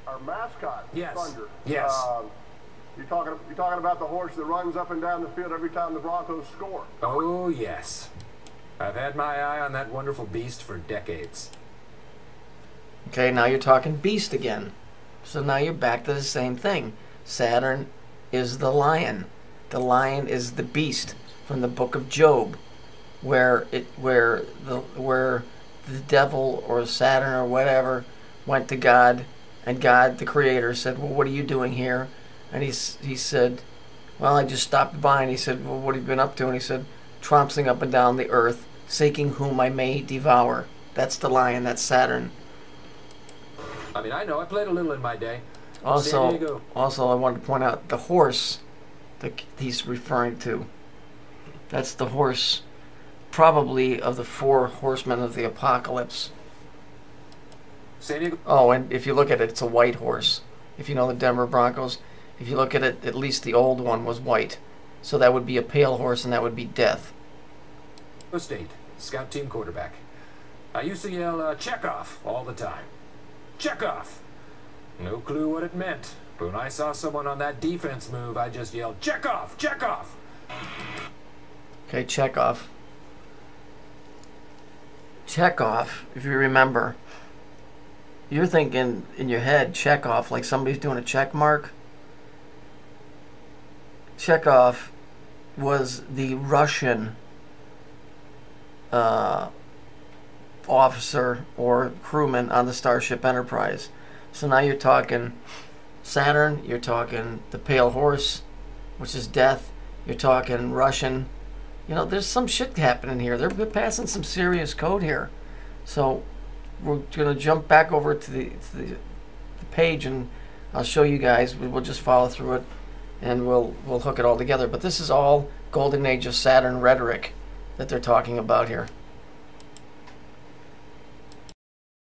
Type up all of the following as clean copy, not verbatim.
our mascot, Yes. Thunder. Yes. You're talking about the horse that runs up and down the field every time the Broncos score. Oh, yes. I've had my eye on that wonderful beast for decades. Okay, now you're talking beast again. So now you're back to the same thing. Saturn is the lion. The lion is the beast from the book of Job, where the devil or Saturn or whatever went to God, and God, the creator, said, well, what are you doing here? And he said, well, I just stopped by. And he said, well, what have you been up to? And he said, trouncing up and down the earth, seeking whom I may devour. That's the lion. That's Saturn. I mean, I know. I played a little in my day. Also, San Diego. I wanted to point out the horse that he's referring to. That's the horse, probably of the 4 horsemen of the apocalypse. San Diego. Oh, and if you look at it, it's a white horse. If you know the Denver Broncos, if you look at it, at least the old one was white. So that would be a pale horse, and that would be death. State, scout team quarterback. I used to yell, Chekhov all the time. Chekhov! No clue what it meant, but when I saw someone on that defense move, I just yelled, Chekhov! Chekhov! Okay, Chekhov. Chekhov, if you remember, you're thinking in your head, Chekhov, like somebody's doing a check mark. Chekhov was the Russian officer or crewman on the Starship Enterprise. So now you're talking Saturn, you're talking the Pale Horse, which is death, you're talking Russian. You know, there's some shit happening here. They're passing some serious code here. So we're going to jump back over to the page, and I'll show you guys. We'll just follow through it, and we'll hook it all together. But this is all Golden Age of Saturn rhetoric that they're talking about here.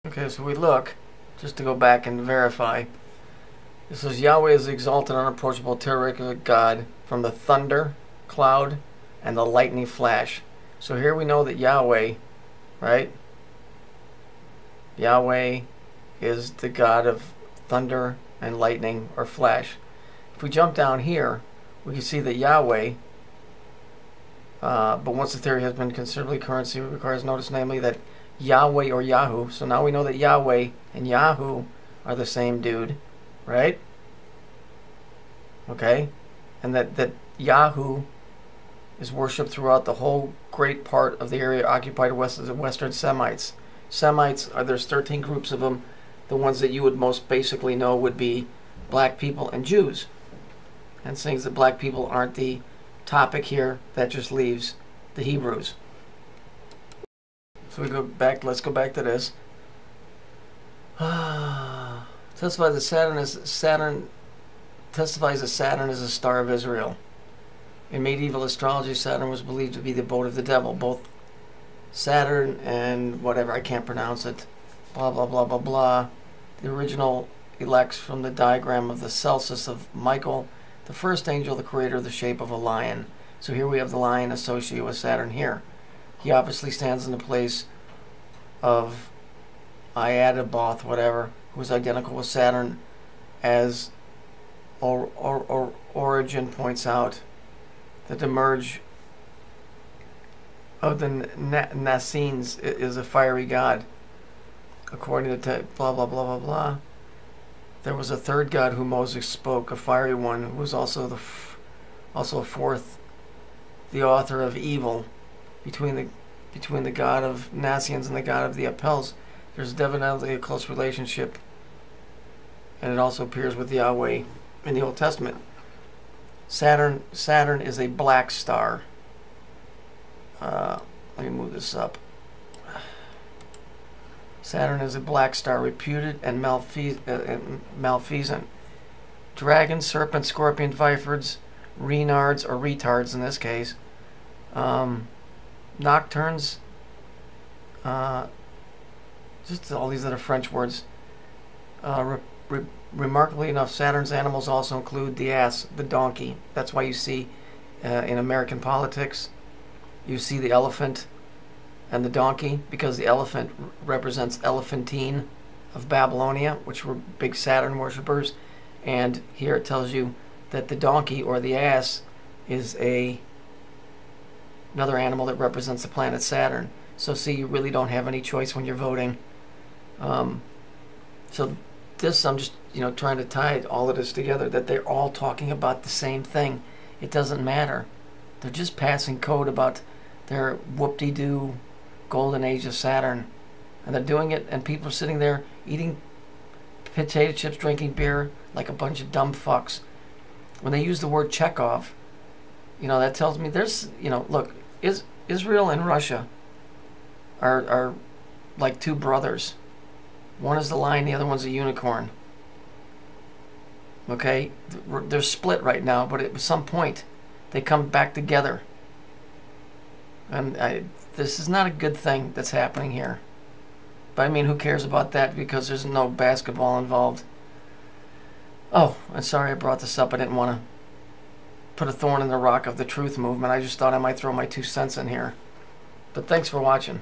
Okay, so we look, just to go back and verify. It says Yahweh is the exalted, unapproachable, terrific God from the thunder, cloud, and the lightning flash. So here we know that Yahweh, right? Yahweh is the God of thunder and lightning or flash. If we jump down here, we can see that Yahweh, but once the theory has been considerably currency, it requires notice, namely that Yahweh or Yahoo. So now we know that Yahweh and Yahoo are the same dude, right? Okay? And that Yahoo is worshipped throughout the whole great part of the area occupied west of the Western Semites. Semites, there's 13 groups of them. The ones that you would most basically know would be black people and Jews. And seeing that black people aren't the topic here, that just leaves the Hebrews. So we go back, let's go back to this. Testifies that Saturn is a star of Israel. In medieval astrology, Saturn was believed to be the abode of the devil. Both Saturn and whatever, I can't pronounce it, blah, blah, blah, blah, blah. The original elects from the diagram of the Celsus of Michael, the first angel, the creator of the shape of a lion. So here we have the lion associated with Saturn here. He obviously stands in the place of Iadaboth, whatever, who is identical with Saturn, as Origin points out, that the merge of the Nassenes is a fiery god. According to blah, blah, blah, blah, blah. There was a third god who Moses spoke, a fiery one, who was also a fourth, the author of evil. Between the god of Nassians and the god of the Apels, there's definitely a close relationship, and it also appears with Yahweh in the Old Testament. Saturn is a black star. Let me move this up. Saturn is a black star, reputed and malfeasant. Dragons, serpents, scorpion, vipers, renards, or retards in this case, nocturnes, just all these other French words. Remarkably enough, Saturn's animals also include the ass, the donkey. That's why you see in American politics, you see the elephant and the donkey, because the elephant represents elephantine, of Babylonia, which were big Saturn worshippers. And here it tells you that the donkey or the ass is another animal that represents the planet Saturn. So see, you really don't have any choice when you're voting. So this, I'm just trying to tie all of this together, that they're all talking about the same thing. It doesn't matter. They're just passing code about their whoop-de-doo golden age of Saturn. And they're doing it, and people are sitting there eating potato chips, drinking beer like a bunch of dumb fucks. When they use the word Chekhov, that tells me there's, look, Israel and Russia are like two brothers. One is the lion, the other one's a unicorn. Okay? They're split right now, but at some point they come back together. And this is not a good thing that's happening here. But I mean, who cares about that, because there's no basketball involved. Oh, I'm sorry I brought this up. I didn't want to put a thorn in the rock of the truth movement. I just thought I might throw my 2 cents in here. But thanks for watching.